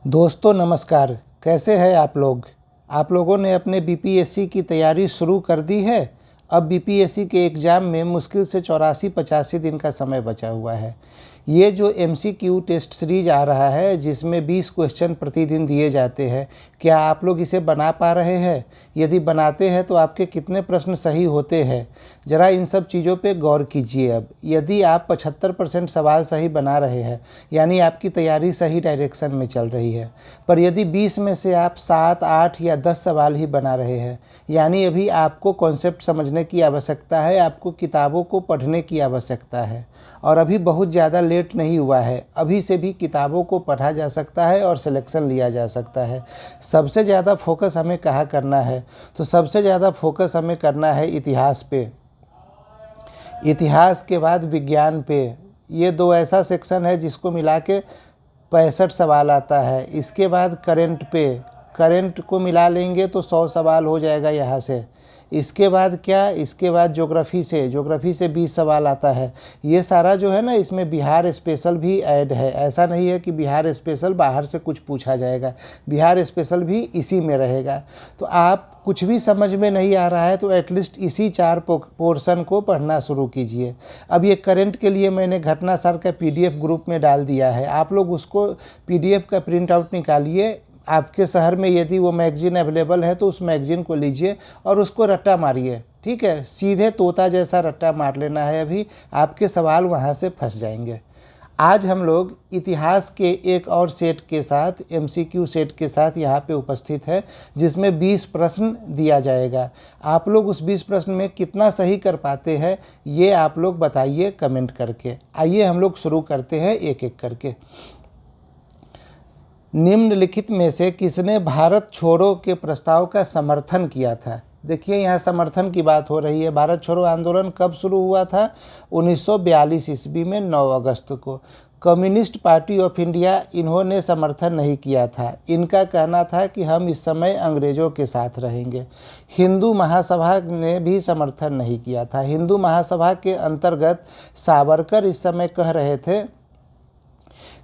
दोस्तों नमस्कार। कैसे हैं आप लोग? आप लोगों ने अपने बीपीएससी की तैयारी शुरू कर दी है। अब बीपीएससी के एग्ज़ाम में मुश्किल से 84-85 दिन का समय बचा हुआ है। ये जो एमसीक्यू टेस्ट सीरीज आ रहा है जिसमें 20 क्वेश्चन प्रतिदिन दिए जाते हैं, क्या आप लोग इसे बना पा रहे हैं? यदि बनाते हैं तो आपके कितने प्रश्न सही होते हैं? ज़रा इन सब चीज़ों पे गौर कीजिए। अब यदि आप 75% सवाल सही बना रहे हैं यानी आपकी तैयारी सही डायरेक्शन में चल रही है, पर यदि 20 में से आप 7, 8 या 10 सवाल ही बना रहे हैं यानी अभी आपको कॉन्सेप्ट समझने की आवश्यकता है, आपको किताबों को पढ़ने की आवश्यकता है। और अभी बहुत ज़्यादा लेट नहीं हुआ है, अभी से भी किताबों को पढ़ा जा सकता है और सिलेक्शन लिया जा सकता है। सबसे ज़्यादा फोकस हमें कहाँ करना है? तो सबसे ज़्यादा फोकस हमें करना है इतिहास पे, इतिहास के बाद विज्ञान पे। ये दो ऐसा सेक्शन है जिसको मिला के 65 सवाल आता है। इसके बाद करंट पे, करंट को मिला लेंगे तो 100 सवाल हो जाएगा यहाँ से। इसके बाद क्या, इसके बाद ज्योग्राफी से 20 सवाल आता है। ये सारा जो है ना, इसमें बिहार स्पेशल भी ऐड है। ऐसा नहीं है कि बिहार स्पेशल बाहर से कुछ पूछा जाएगा, बिहार स्पेशल भी इसी में रहेगा। तो आप कुछ भी समझ में नहीं आ रहा है तो एटलीस्ट इसी 4 पोर्शन को पढ़ना शुरू कीजिए। अब ये करंट के लिए मैंने घटना सार का पीडीएफ ग्रुप में डाल दिया है, आप लोग उसको पीडीएफ का प्रिंट आउट निकालिए। आपके शहर में यदि वो मैगजीन अवेलेबल है तो उस मैगजीन को लीजिए और उसको रट्टा मारिए। ठीक है, सीधे तोता जैसा रट्टा मार लेना है, अभी आपके सवाल वहाँ से फंस जाएंगे। आज हम लोग इतिहास के एक और सेट के साथ, एमसीक्यू सेट के साथ यहाँ पे उपस्थित है जिसमें 20 प्रश्न दिया जाएगा। आप लोग उस 20 प्रश्न में कितना सही कर पाते हैं ये आप लोग बताइए कमेंट करके। आइए हम लोग शुरू करते हैं एक एक करके। निम्नलिखित में से किसने भारत छोड़ो के प्रस्ताव का समर्थन किया था? देखिए यहाँ समर्थन की बात हो रही है। भारत छोड़ो आंदोलन कब शुरू हुआ था? 1942 ईस्वी में 9 अगस्त को। कम्युनिस्ट पार्टी ऑफ इंडिया, इन्होंने समर्थन नहीं किया था। इनका कहना था कि हम इस समय अंग्रेज़ों के साथ रहेंगे। हिंदू महासभा ने भी समर्थन नहीं किया था। हिंदू महासभा के अंतर्गत सावरकर इस समय कह रहे थे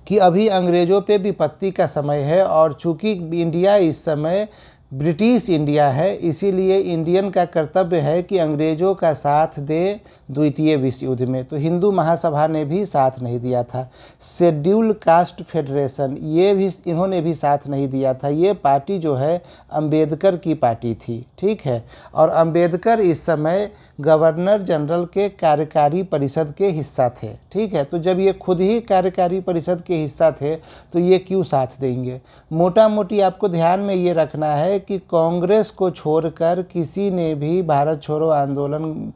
कि अभी अंग्रेज़ों पे विपत्ति का समय है और चूंकि इंडिया इस समय ब्रिटिश इंडिया है, इसीलिए इंडियन का कर्तव्य है कि अंग्रेज़ों का साथ दे द्वितीय विश्व युद्ध में। तो हिंदू महासभा ने भी साथ नहीं दिया था। शेड्यूल्ड कास्ट फेडरेशन, ये भी इन्होंने भी साथ नहीं दिया था। ये पार्टी जो है अंबेडकर की पार्टी थी। ठीक है, और अंबेडकर इस समय गवर्नर जनरल के कार्यकारी परिषद के हिस्सा थे। ठीक है, तो जब ये खुद ही कार्यकारी परिषद के हिस्सा थे तो ये क्यों साथ देंगे? मोटा मोटी आपको ध्यान में ये रखना है कि कांग्रेस को छोड़कर किसी ने भी भारत छोड़ो आंदोलन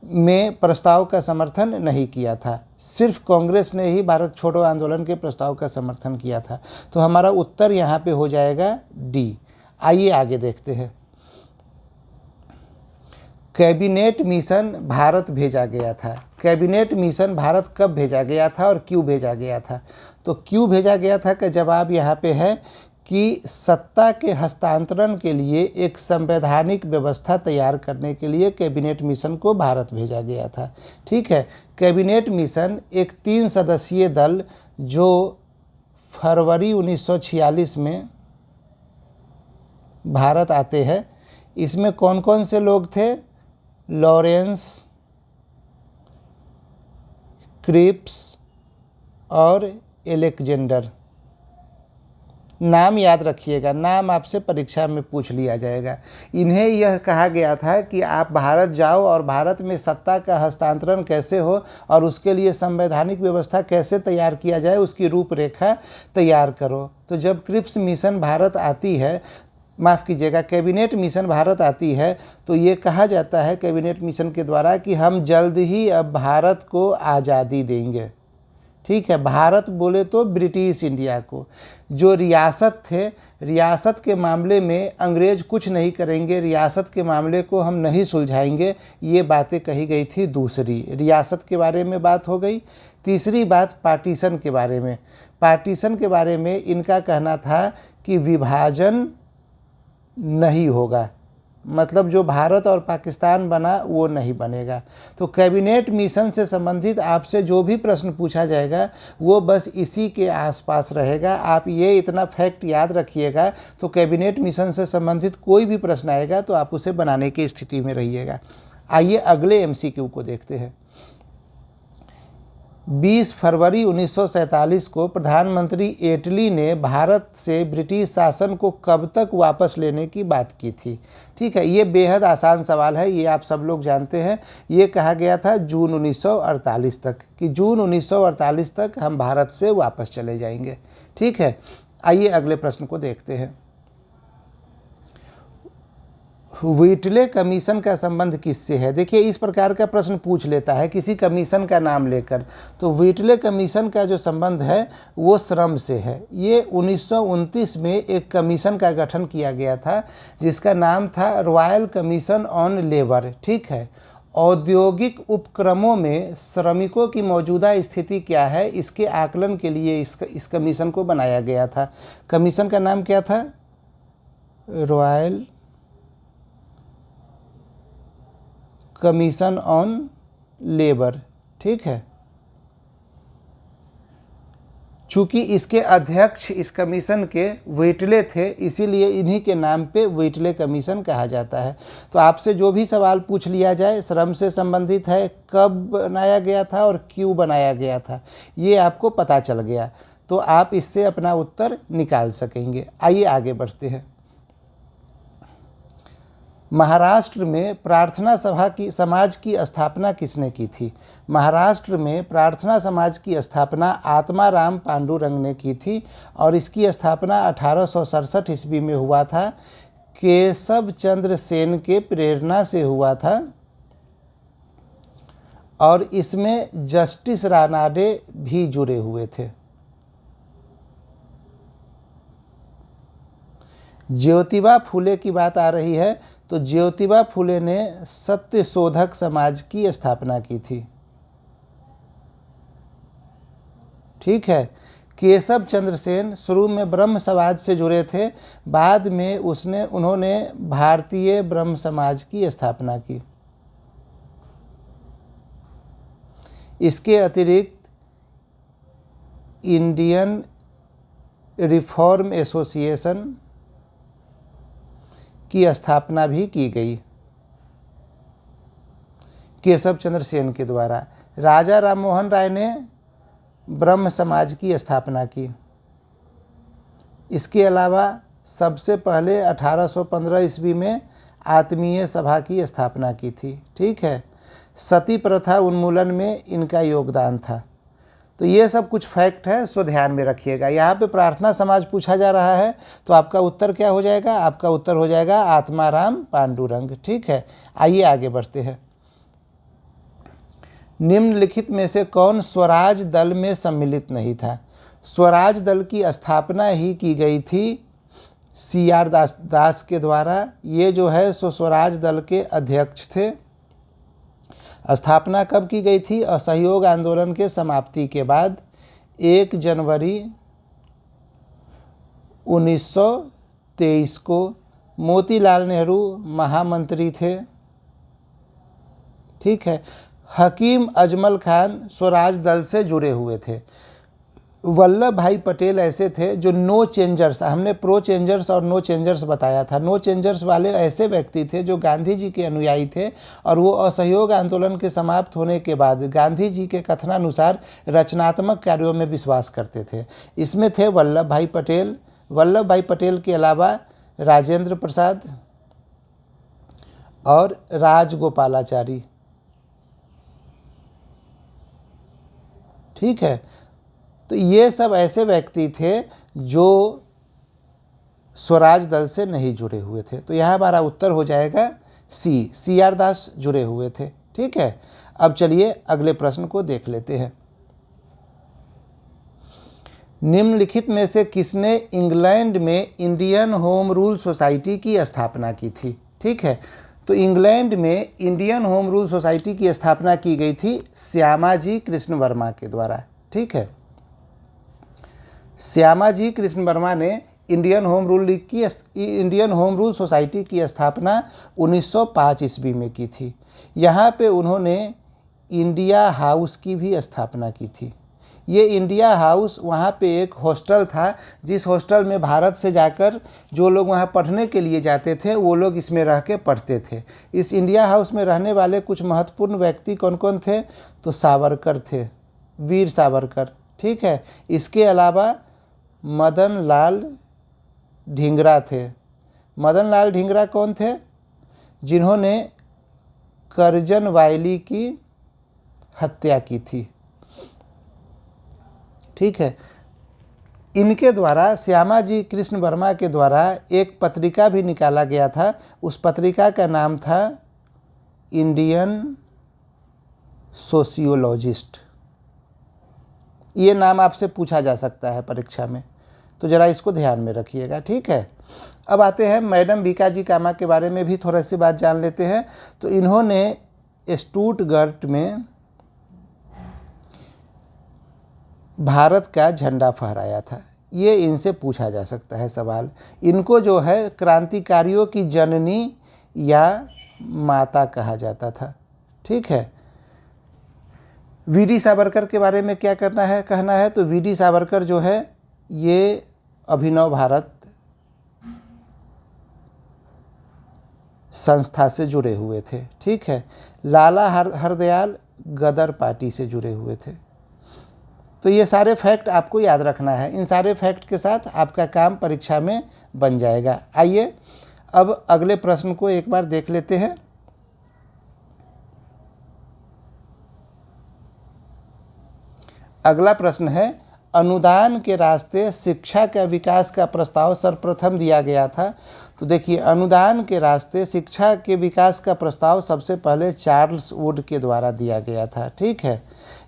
में प्रस्ताव का समर्थन नहीं किया था। सिर्फ कांग्रेस ने ही भारत छोड़ो आंदोलन के प्रस्ताव का समर्थन किया था। तो हमारा उत्तर यहाँ पे हो जाएगा डी। आइए आगे देखते हैं। कैबिनेट मिशन भारत भेजा गया था। कैबिनेट मिशन भारत कब भेजा गया था और क्यों भेजा गया था? तो क्यों भेजा गया था का जवाब यहाँ पे है कि सत्ता के हस्तांतरण के लिए एक संवैधानिक व्यवस्था तैयार करने के लिए कैबिनेट मिशन को भारत भेजा गया था। ठीक है, कैबिनेट मिशन एक 3 सदस्यीय दल जो फरवरी 1946 में भारत आते हैं। इसमें कौन कौन से लोग थे? लॉरेंस, क्रिप्स और एलेक्जेंडर। नाम याद रखिएगा, नाम आपसे परीक्षा में पूछ लिया जाएगा। इन्हें यह कहा गया था कि आप भारत जाओ और भारत में सत्ता का हस्तांतरण कैसे हो और उसके लिए संवैधानिक व्यवस्था कैसे तैयार किया जाए उसकी रूपरेखा तैयार करो। तो जब क्रिप्स मिशन भारत आती है, माफ़ कीजिएगा, कैबिनेट मिशन भारत आती है, तो ये कहा जाता है कैबिनेट मिशन के द्वारा कि हम जल्द ही अब भारत को आज़ादी देंगे। ठीक है, भारत बोले तो ब्रिटिश इंडिया को। जो रियासत थे, रियासत के मामले में अंग्रेज़ कुछ नहीं करेंगे, रियासत के मामले को हम नहीं सुलझाएंगे, ये बातें कही गई थी। दूसरी, रियासत के बारे में बात हो गई। तीसरी बात पार्टीशन के बारे में। पार्टीशन के बारे में इनका कहना था कि विभाजन नहीं होगा। मतलब जो भारत और पाकिस्तान बना वो नहीं बनेगा। तो कैबिनेट मिशन से संबंधित आपसे जो भी प्रश्न पूछा जाएगा वो बस इसी के आसपास रहेगा। आप ये इतना फैक्ट याद रखिएगा, तो कैबिनेट मिशन से संबंधित कोई भी प्रश्न आएगा तो आप उसे बनाने की स्थिति में रहिएगा। आइए अगले एमसीक्यू को देखते हैं। 20 फरवरी 1947 को प्रधानमंत्री एटली ने भारत से ब्रिटिश शासन को कब तक वापस लेने की बात की थी? ठीक है, ये बेहद आसान सवाल है, ये आप सब लोग जानते हैं। ये कहा गया था जून 1948 तक, कि जून 1948 तक हम भारत से वापस चले जाएंगे। ठीक है, आइए अगले प्रश्न को देखते हैं। व्हिटले कमीशन का संबंध किससे है? देखिए, इस प्रकार का प्रश्न पूछ लेता है किसी कमीशन का नाम लेकर। तो व्हिटले कमीशन का जो संबंध है वो श्रम से है। ये 1929 में एक कमीशन का गठन किया गया था जिसका नाम था रॉयल कमीशन ऑन लेबर। ठीक है, औद्योगिक उपक्रमों में श्रमिकों की मौजूदा स्थिति क्या है, इसके आकलन के लिए इस कमीशन को बनाया गया था। कमीशन का नाम क्या था? Royal commission on labour. ठीक है, चूंकि इसके अध्यक्ष इस कमीशन के व्हिटले थे, इसीलिए इन्हीं के नाम पे व्हिटले कमीशन कहा जाता है। तो आपसे जो भी सवाल पूछ लिया जाए श्रम से संबंधित है, कब बनाया गया था और क्यों बनाया गया था, ये आपको पता चल गया तो आप इससे अपना उत्तर निकाल सकेंगे। आइए आगे बढ़ते हैं। महाराष्ट्र में प्रार्थना समाज की स्थापना किसने की थी? महाराष्ट्र में प्रार्थना समाज की स्थापना आत्माराम पांडुरंग ने की थी और इसकी स्थापना 1867 ईस्वी में हुआ था। केशव चंद्र सेन के प्रेरणा से हुआ था और इसमें जस्टिस रानाडे भी जुड़े हुए थे। ज्योतिबा फुले की बात आ रही है तो ज्योतिबा फुले ने सत्यशोधक समाज की स्थापना की थी। ठीक है, केशव चंद्र सेन शुरू में ब्रह्म समाज से जुड़े थे, बाद में उन्होंने भारतीय ब्रह्म समाज की स्थापना की। इसके अतिरिक्त इंडियन रिफॉर्म एसोसिएशन की स्थापना भी की गई केशव चंद्र सेन के द्वारा। राजा राममोहन राय ने ब्रह्म समाज की स्थापना की। इसके अलावा सबसे पहले 1815 ईस्वी में आत्मीय सभा की स्थापना की थी। ठीक है, सती प्रथा उन्मूलन में इनका योगदान था। तो ये सब कुछ फैक्ट है, सो ध्यान में रखिएगा। यहाँ पे प्रार्थना समाज पूछा जा रहा है तो आपका उत्तर क्या हो जाएगा? आपका उत्तर हो जाएगा आत्माराम पांडुरंग। ठीक है, आइए आगे बढ़ते हैं। निम्नलिखित में से कौन स्वराज दल में सम्मिलित नहीं था? स्वराज दल की स्थापना ही की गई थी CR दास के द्वारा। ये जो है सो स्वराज दल के अध्यक्ष थे। स्थापना कब की गई थी? असहयोग आंदोलन के समाप्ति के बाद 1 जनवरी 1923 को। मोतीलाल नेहरू महामंत्री थे। ठीक है, हकीम अजमल खान स्वराज दल से जुड़े हुए थे। वल्लभ भाई पटेल ऐसे थे जो नो चेंजर्स, हमने प्रो चेंजर्स और नो चेंजर्स बताया था। नो चेंजर्स वाले ऐसे व्यक्ति थे जो गांधी जी के अनुयायी थे और वो असहयोग आंदोलन के समाप्त होने के बाद गांधी जी के कथनानुसार रचनात्मक कार्यों में विश्वास करते थे। इसमें थे वल्लभ भाई पटेल। वल्लभ भाई पटेल के अलावा राजेंद्र प्रसाद और राजगोपालाचारी। ठीक है, तो ये सब ऐसे व्यक्ति थे जो स्वराज दल से नहीं जुड़े हुए थे। तो यहाँ हमारा उत्तर हो जाएगा CR दास जुड़े हुए थे। ठीक है, अब चलिए अगले प्रश्न को देख लेते हैं। निम्नलिखित में से किसने इंग्लैंड में इंडियन होम रूल सोसाइटी की स्थापना की थी? ठीक है, तो इंग्लैंड में इंडियन होम रूल सोसाइटी की स्थापना की गई थी श्यामाजी कृष्ण वर्मा के द्वारा। ठीक है, श्यामाजी कृष्ण वर्मा ने इंडियन होम रूल सोसाइटी की स्थापना 1905 ईस्वी में की थी। यहाँ पे उन्होंने इंडिया हाउस की भी स्थापना की थी। ये इंडिया हाउस वहाँ पे एक हॉस्टल था, जिस हॉस्टल में भारत से जाकर जो लोग वहाँ पढ़ने के लिए जाते थे वो लोग इसमें रह के पढ़ते थे। इस इंडिया हाउस में रहने वाले कुछ महत्वपूर्ण व्यक्ति कौन कौन थे? तो सावरकर थे, वीर सावरकर, ठीक है। इसके अलावा मदन लाल ढींगरा थे। मदन लाल ढींगरा कौन थे? जिन्होंने करजन वायली की हत्या की थी, ठीक है। इनके द्वारा, श्यामाजी कृष्ण वर्मा के द्वारा एक पत्रिका भी निकाला गया था। उस पत्रिका का नाम था इंडियन सोशियोलॉजिस्ट। ये नाम आपसे पूछा जा सकता है परीक्षा में, तो ज़रा इसको ध्यान में रखिएगा, ठीक है। अब आते हैं मैडम बीकाजी कामा के बारे में भी थोड़ा सी बात जान लेते हैं। तो इन्होंने स्टुटगर्ट में भारत का झंडा फहराया था। ये इनसे पूछा जा सकता है सवाल। इनको जो है क्रांतिकारियों की जननी या माता कहा जाता था, ठीक है। वीडी सावरकर के बारे में क्या कहना है? तो वीडी सावरकर जो है ये अभिनव भारत संस्था से जुड़े हुए थे, ठीक है। लाला हरदयाल गदर पार्टी से जुड़े हुए थे। तो ये सारे फैक्ट आपको याद रखना है। इन सारे फैक्ट के साथ आपका काम परीक्षा में बन जाएगा। आइए अब अगले प्रश्न को एक बार देख लेते हैं। अगला प्रश्न है, अनुदान के रास्ते शिक्षा का विकास का प्रस्ताव सर्वप्रथम दिया गया था। तो देखिए, अनुदान के रास्ते शिक्षा के विकास का प्रस्ताव सबसे पहले चार्ल्स वुड के द्वारा दिया गया था, ठीक है।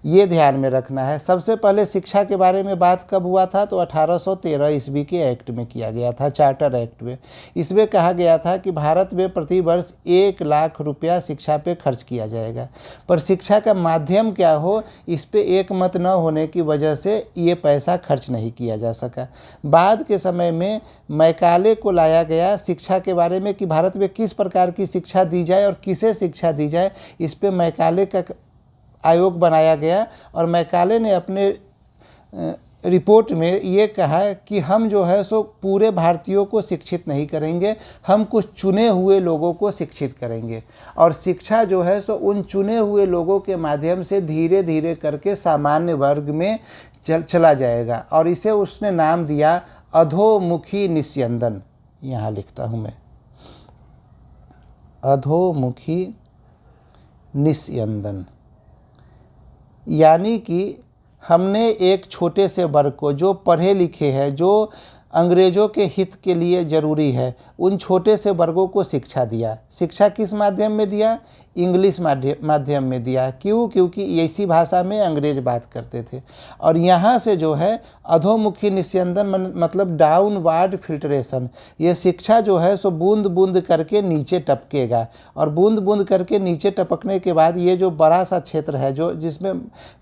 ये ध्यान में रखना है। सबसे पहले शिक्षा के बारे में बात कब हुआ था? तो 1813 ईस्वी के एक्ट में किया गया था, चार्टर एक्ट में। इसमें कहा गया था कि भारत में प्रति वर्ष 1 लाख रुपया शिक्षा पे खर्च किया जाएगा, पर शिक्षा का माध्यम क्या हो, इस पे एक मत न होने की वजह से ये पैसा खर्च नहीं किया जा सका। बाद के समय में मैकाले को लाया गया शिक्षा के बारे में कि भारत में किस प्रकार की शिक्षा दी जाए और किसे शिक्षा दी जाए, इस पे मैकाले का आयोग बनाया गया। और मैकाले ने अपने रिपोर्ट में ये कहा कि हम जो है सो पूरे भारतीयों को शिक्षित नहीं करेंगे, हम कुछ चुने हुए लोगों को शिक्षित करेंगे, और शिक्षा जो है सो उन चुने हुए लोगों के माध्यम से धीरे धीरे करके सामान्य वर्ग में चला जाएगा। और इसे उसने नाम दिया अधोमुखी निस्यंदन। यहाँ लिखता हूँ मैं, अधोमुखी निस्यंदन। यानी कि हमने एक छोटे से वर्ग को, जो पढ़े लिखे हैं, जो अंग्रेज़ों के हित के लिए ज़रूरी है, उन छोटे से वर्गों को शिक्षा दिया। शिक्षा किस माध्यम में दिया? इंग्लिश माध्यम में दिया। क्यों? क्योंकि इसी भाषा में अंग्रेज बात करते थे। और यहाँ से जो है अधोमुखी निस्यंदन मतलब डाउनवार्ड फिल्ट्रेशन, ये शिक्षा जो है सो बूंद बूंद करके नीचे टपकेगा, और बूंद बूंद करके नीचे टपकने के बाद ये जो बड़ा सा क्षेत्र है, जो जिसमें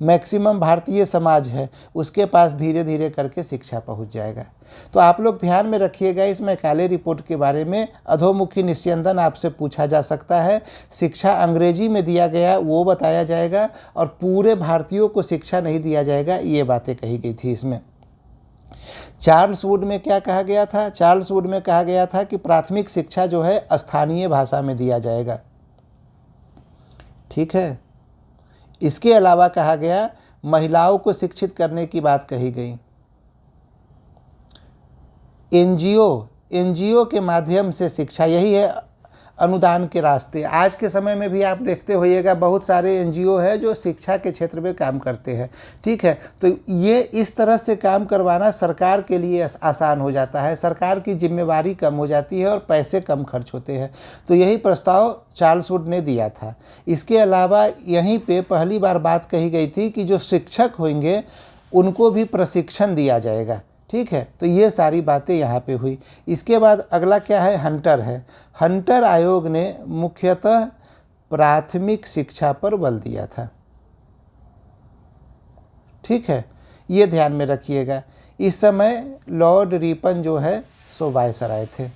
मैक्सिमम भारतीय समाज है, उसके पास धीरे धीरे करके शिक्षा पहुँच जाएगा। तो आप लोग ध्यान में रखिएगा, इस मैकाले रिपोर्ट के बारे में अधोमुखी निस्यंदन आपसे पूछा जा सकता है। शिक्षा अंग्रेजी में दिया गया वो बताया जाएगा, और पूरे भारतीयों को शिक्षा नहीं दिया जाएगा, ये बातें कही गई थी इसमें। चार्ल्स वुड में क्या कहा गया था? चार्ल्स वुड में कहा गया था कि प्राथमिक शिक्षा जो है स्थानीय भाषा में दिया जाएगा, ठीक है। इसके अलावा कहा गया महिलाओं को शिक्षित करने की बात कही गई। एनजीओ के माध्यम से शिक्षा, यही है अनुदान के रास्ते। आज के समय में भी आप देखते होइएगा बहुत सारे एनजीओ है जो शिक्षा के क्षेत्र में काम करते हैं, ठीक है। तो ये इस तरह से काम करवाना सरकार के लिए आसान हो जाता है, सरकार की जिम्मेवारी कम हो जाती है और पैसे कम खर्च होते हैं। तो यही प्रस्ताव चार्ल्स वुड ने दिया था। इसके अलावा यहीं पे पहली बार बात कही गई थी कि जो शिक्षक होंगे उनको भी प्रशिक्षण दिया जाएगा, ठीक है। तो ये सारी बातें यहाँ पे हुई। इसके बाद अगला क्या है? हंटर है। हंटर आयोग ने मुख्यतः प्राथमिक शिक्षा पर बल दिया था, ठीक है। ये ध्यान में रखिएगा। इस समय लॉर्ड रिपन जो है सो वायसराय थे।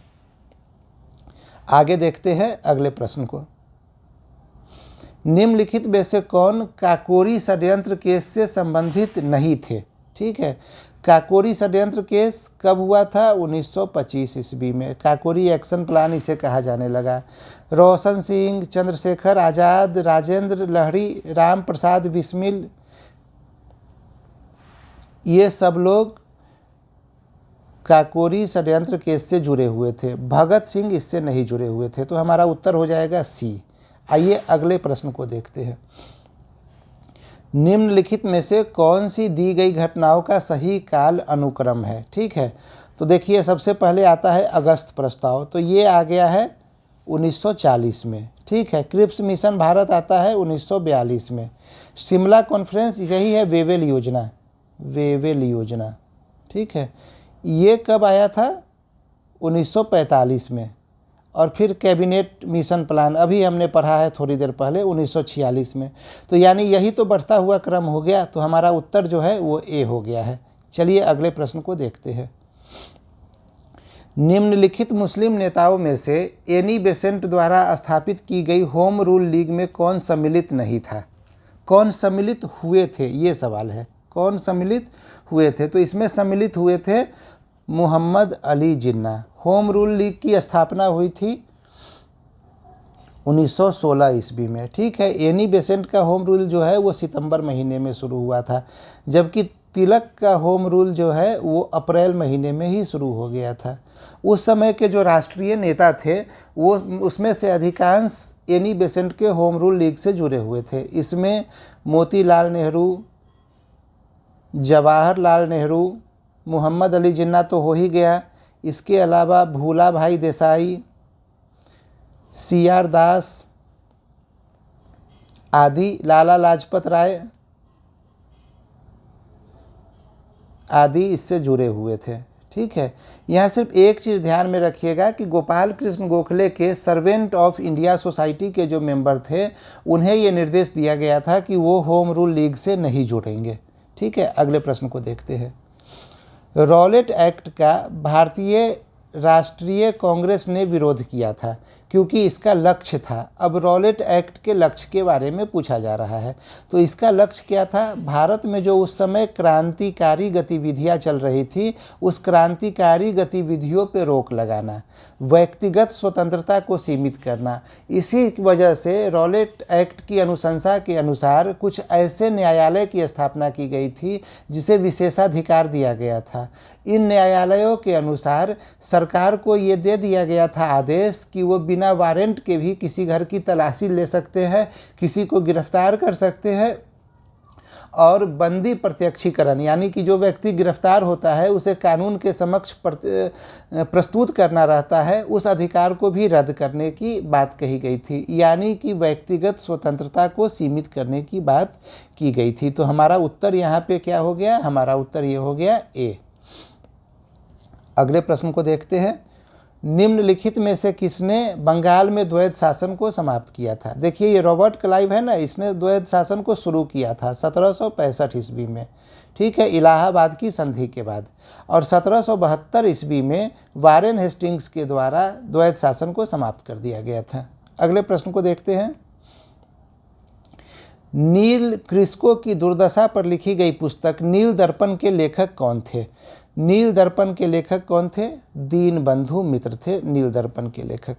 आगे देखते हैं अगले प्रश्न को। निम्नलिखित में से कौन काकोरी षड्यंत्र केस से संबंधित नहीं थे? ठीक है, काकोरी षड्यंत्र केस कब हुआ था? 1925 ईस्वी में। काकोरी एक्शन प्लान इसे कहा जाने लगा। रोशन सिंह, चंद्रशेखर आज़ाद, राजेंद्र लहरी, राम प्रसाद बिस्मिल, ये सब लोग काकोरी षड्यंत्र केस से जुड़े हुए थे। भगत सिंह इससे नहीं जुड़े हुए थे, तो हमारा उत्तर हो जाएगा सी। आइए अगले प्रश्न को देखते हैं। निम्नलिखित में से कौन सी दी गई घटनाओं का सही काल अनुक्रम है? ठीक है, तो देखिए सबसे पहले आता है अगस्त प्रस्ताव, तो ये आ गया है 1940 में। ठीक है, क्रिप्स मिशन भारत आता है 1942 में। शिमला कॉन्फ्रेंस यही है वेवेल योजना, वेवेल योजना। ठीक है, ये कब आया था? 1945 में। और फिर कैबिनेट मिशन प्लान अभी हमने पढ़ा है थोड़ी देर पहले 1946 में। तो यानी यही तो बढ़ता हुआ क्रम हो गया, तो हमारा उत्तर जो है वो ए हो गया है। चलिए अगले प्रश्न को देखते हैं। निम्नलिखित मुस्लिम नेताओं में से एनी बेसेंट द्वारा स्थापित की गई होम रूल लीग में कौन सम्मिलित नहीं था? कौन सम्मिलित हुए थे, ये सवाल है। कौन सम्मिलित हुए थे? तो इसमें सम्मिलित हुए थे Mohammad Ali Jinnah. Home rule league की स्थापना हुई थी 1916 ईस्वी में। ठीक है, एनी बेसेंट का होम रूल जो है वो सितंबर महीने में शुरू हुआ था, जबकि तिलक का होम रूल जो है वो अप्रैल महीने में ही शुरू हो गया था। उस समय के जो राष्ट्रीय नेता थे वो उसमें से अधिकांश एनी बेसेंट के होम रूल लीग से जुड़े हुए थे। इसमें मोतीलाल नेहरू, जवाहरलाल नेहरू, मोहम्मद अली जिन्ना तो हो ही गया, इसके अलावा भूला भाई देसाई, CR दास आदि, लाला लाजपत राय आदि इससे जुड़े हुए थे। ठीक है, यहाँ सिर्फ एक चीज़ ध्यान में रखिएगा कि गोपाल कृष्ण गोखले के सर्वेंट ऑफ इंडिया सोसाइटी के जो मेंबर थे उन्हें ये निर्देश दिया गया था कि वो होम रूल लीग से नहीं जुड़ेंगे। ठीक है, अगले प्रश्न को देखते हैं। रॉलेट एक्ट का भारतीय राष्ट्रीय कांग्रेस ने विरोध किया था क्योंकि इसका लक्ष्य था। अब रॉलेट एक्ट के लक्ष्य के बारे में पूछा जा रहा है, तो इसका लक्ष्य क्या था? भारत में जो उस समय क्रांतिकारी गतिविधियां चल रही थी उस क्रांतिकारी गतिविधियों पर रोक लगाना, व्यक्तिगत स्वतंत्रता को सीमित करना। इसी वजह से रॉलेट एक्ट की अनुशंसा के अनुसार कुछ ऐसे न्यायालय की स्थापना की गई थी जिसे विशेषाधिकार दिया गया था। इन न्यायालयों के अनुसार सरकार को ये दे दिया गया था आदेश कि वो बिना वारंट के भी किसी घर की तलाशी ले सकते हैं, किसी को गिरफ्तार कर सकते हैं, और बंदी प्रत्यक्षीकरण यानी कि जो व्यक्ति गिरफ्तार होता है उसे कानून के समक्ष प्रस्तुत करना रहता है, उस अधिकार को भी रद्द करने की बात कही गई थी। यानी कि व्यक्तिगत स्वतंत्रता को सीमित करने की बात की गई थी। तो हमारा उत्तर यहाँ पे क्या हो गया? हमारा उत्तर ये हो गया ए। अगले प्रश्न को देखते हैं। निम्नलिखित में से किसने बंगाल में द्वैध शासन को समाप्त किया था? देखिए ये रॉबर्ट क्लाइव है ना, इसने द्वैध शासन को शुरू किया था 1765 ईस्वी में। ठीक है, इलाहाबाद की संधि के बाद। और 1772 ईस्वी में वारेन हेस्टिंग्स के द्वारा द्वैध शासन को समाप्त कर दिया गया था। अगले प्रश्न को देखते हैं। नील क्रिस्को की दुर्दशा पर लिखी गई पुस्तक नील दर्पण के लेखक कौन थे? नील दर्पण के लेखक कौन थे? दीनबंधु मित्र थे नील दर्पण के लेखक।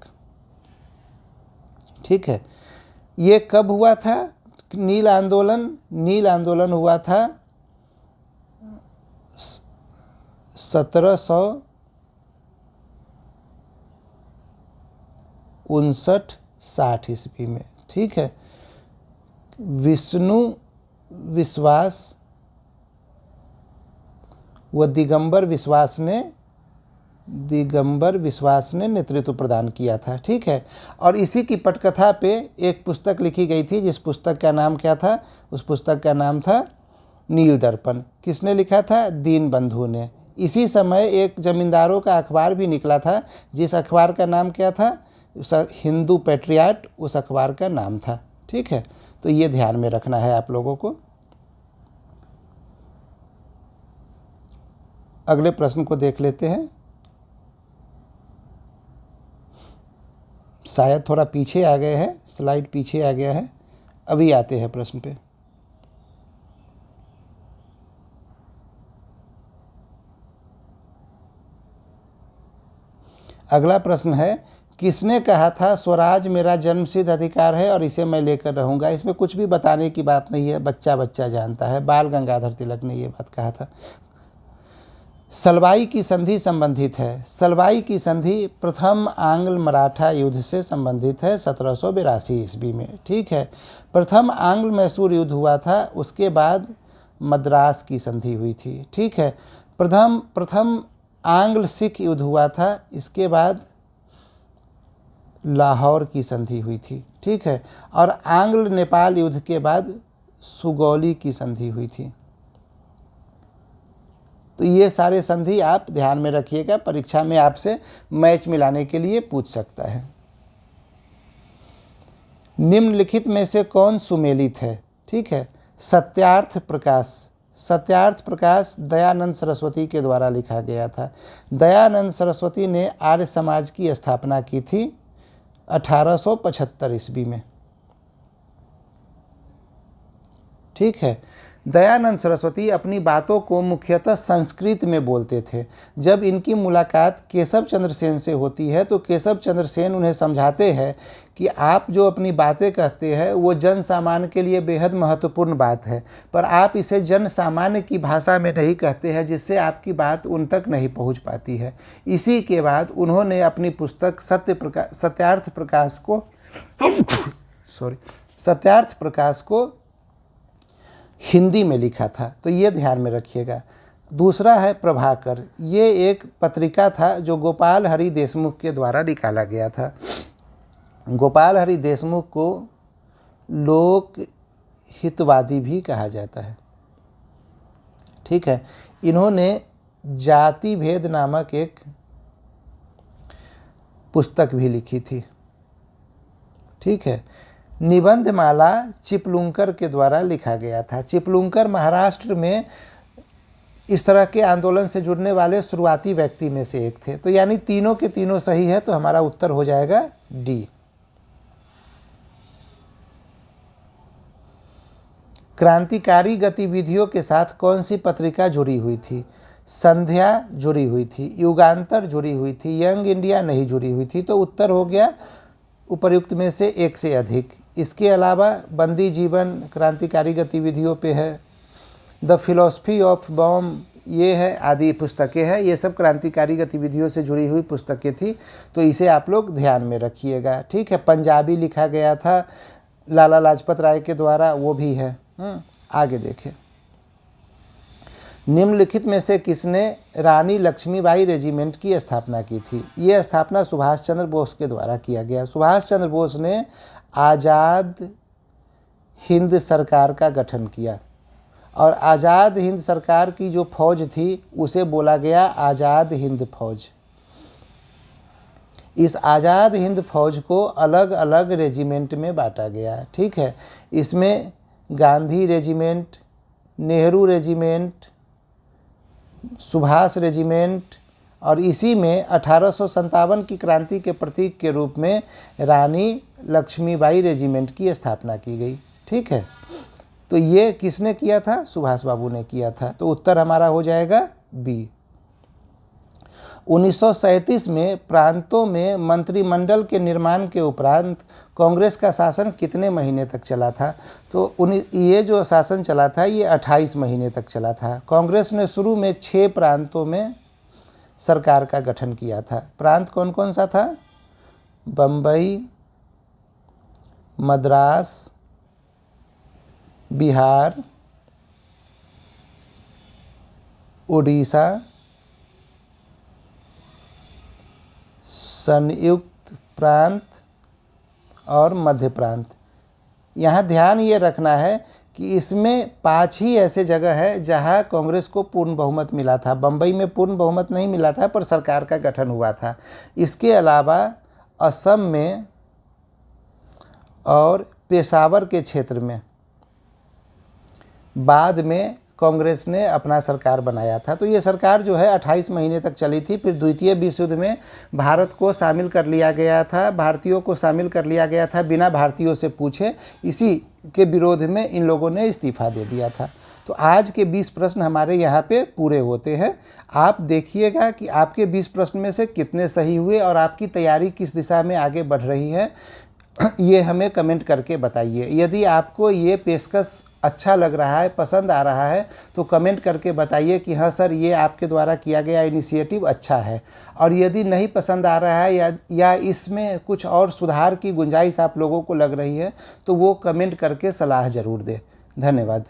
ठीक है, ये कब हुआ था नील आंदोलन? नील आंदोलन हुआ था 1759-60 ईस्वी में। ठीक है, विष्णु विश्वास व दिगंबर विश्वास ने नेतृत्व प्रदान किया था। ठीक है, और इसी की पटकथा पे एक पुस्तक लिखी गई थी जिस पुस्तक का नाम क्या था? उस पुस्तक का नाम था नील दर्पण। किसने लिखा था? दीनबंधु ने। इसी समय एक जमींदारों का अखबार भी निकला था जिस अखबार का नाम क्या था? हिंदू पैट्रियाट उस अखबार का नाम था। ठीक है, तो ये ध्यान में रखना है आप लोगों को। अगले प्रश्न को देख लेते हैं। शायद थोड़ा पीछे आ गए हैं, स्लाइड पीछे आ गया है, अभी आते हैं प्रश्न पे। अगला प्रश्न है, किसने कहा था स्वराज मेरा जन्मसिद्ध अधिकार है और इसे मैं लेकर रहूंगा। इसमें कुछ भी बताने की बात नहीं है, बच्चा बच्चा जानता है, बाल गंगाधर तिलक ने ये बात कहा था। सलवाई की संधि संबंधित है। सलवाई की संधि प्रथम आंग्ल मराठा युद्ध से संबंधित है 1782 ईस्वी में। ठीक है, प्रथम आंग्ल मैसूर युद्ध हुआ था, उसके बाद मद्रास की संधि हुई थी। ठीक है, प्रथम आंग्ल सिख युद्ध हुआ था, इसके बाद लाहौर की संधि हुई थी। ठीक है, और आंग्ल नेपाल युद्ध के बाद सुगौली की संधि हुई थी। तो ये सारे संधि आप ध्यान में रखिएगा, परीक्षा में आपसे मैच मिलाने के लिए पूछ सकता है। निम्नलिखित में से कौन सुमेलित है। ठीक है, सत्यार्थ प्रकाश। सत्यार्थ प्रकाश दयानंद सरस्वती के द्वारा लिखा गया था। दयानंद सरस्वती ने आर्य समाज की स्थापना की थी 1875 ईस्वी में। ठीक है, दयानंद सरस्वती अपनी बातों को मुख्यतः संस्कृत में बोलते थे। जब इनकी मुलाकात केशव चंद्र सेन से होती है तो केशव चंद्र सेन उन्हें समझाते हैं कि आप जो अपनी बातें कहते हैं वो जन सामान्य के लिए बेहद महत्वपूर्ण बात है, पर आप इसे जन सामान्य की भाषा में नहीं कहते हैं, जिससे आपकी बात उन तक नहीं पहुंच पाती है। इसी के बाद उन्होंने अपनी पुस्तक सत्यार्थ प्रकाश को हिंदी में लिखा था। तो ये ध्यान में रखिएगा। दूसरा है प्रभाकर। ये एक पत्रिका था जो गोपाल हरि देशमुख के द्वारा निकाला गया था। गोपाल हरि देशमुख को लोक हितवादी भी कहा जाता है। ठीक है, इन्होंने जाति भेद नामक एक पुस्तक भी लिखी थी। ठीक है, निबंधमाला चिपलुंकर के द्वारा लिखा गया था। चिपलुंकर महाराष्ट्र में इस तरह के आंदोलन से जुड़ने वाले शुरुआती व्यक्ति में से एक थे। तो यानी तीनों के तीनों सही है, तो हमारा उत्तर हो जाएगा डी। क्रांतिकारी गतिविधियों के साथ कौन सी पत्रिका जुड़ी हुई थी। संध्या जुड़ी हुई थी, युगांतर जुड़ी हुई थी, यंग इंडिया नहीं जुड़ी हुई थी। तो उत्तर हो गया उपर्युक्त में से एक से अधिक। इसके अलावा बंदी जीवन क्रांतिकारी गतिविधियों पे है, द फिलॉसफी ऑफ बॉम्ब ये है, आदि पुस्तकें हैं। ये सब क्रांतिकारी गतिविधियों से जुड़ी हुई पुस्तकें थी, तो इसे आप लोग ध्यान में रखिएगा। ठीक है, पंजाबी लिखा गया था लाला लाजपत राय के द्वारा, वो भी है। आगे देखें, निम्नलिखित में से किसने रानी लक्ष्मीबाई रेजिमेंट की स्थापना की थी। ये स्थापना सुभाष चंद्र बोस के द्वारा किया गया। सुभाष चंद्र बोस ने आज़ाद हिंद सरकार का गठन किया और आज़ाद हिंद सरकार की जो फौज थी उसे बोला गया आज़ाद हिंद फौज। इस आज़ाद हिंद फौज को अलग अलग रेजिमेंट में बांटा गया। ठीक है, इसमें Gandhi regiment, Nehru regiment, Subhash regiment और इसी में 1857 की क्रांति के प्रतीक के रूप में रानी लक्ष्मीबाई रेजिमेंट की स्थापना की गई। ठीक है, तो ये किसने किया था, सुभाष बाबू ने किया था। तो उत्तर हमारा हो जाएगा बी। 1937 में प्रांतों में मंत्रिमंडल के निर्माण के उपरांत कांग्रेस का शासन कितने महीने तक चला था। तो ये जो शासन चला था ये 28 महीने तक चला था। कांग्रेस ने शुरू में 6 प्रांतों में सरकार का गठन किया था। प्रांत कौन कौन सा था, बम्बई, मद्रास, बिहार, उड़ीसा, संयुक्त प्रांत और मध्य प्रांत। यहाँ ध्यान ये रखना है कि इसमें 5 ही ऐसे जगह है जहाँ कांग्रेस को पूर्ण बहुमत मिला था। बम्बई में पूर्ण बहुमत नहीं मिला था पर सरकार का गठन हुआ था। इसके अलावा असम में और पेशावर के क्षेत्र में बाद में कांग्रेस ने अपना सरकार बनाया था। तो ये सरकार जो है 28 महीने तक चली थी। फिर द्वितीय विश्व युद्ध में भारत को शामिल कर लिया गया था, भारतीयों को शामिल कर लिया गया था बिना भारतीयों से पूछे। इसी के विरोध में इन लोगों ने इस्तीफा दे दिया था। तो आज के 20 प्रश्न हमारे यहाँ पे पूरे होते हैं। आप देखिएगा कि आपके 20 प्रश्न में से कितने सही हुए और आपकी तैयारी किस दिशा में आगे बढ़ रही है, ये हमें कमेंट करके बताइए। यदि आपको ये पेशकश अच्छा लग रहा है, पसंद आ रहा है, तो कमेंट करके बताइए कि हाँ सर, ये आपके द्वारा किया गया इनिशिएटिव अच्छा है। और यदि नहीं पसंद आ रहा है या इसमें कुछ और सुधार की गुंजाइश आप लोगों को लग रही है, तो वो कमेंट करके सलाह ज़रूर दें। धन्यवाद।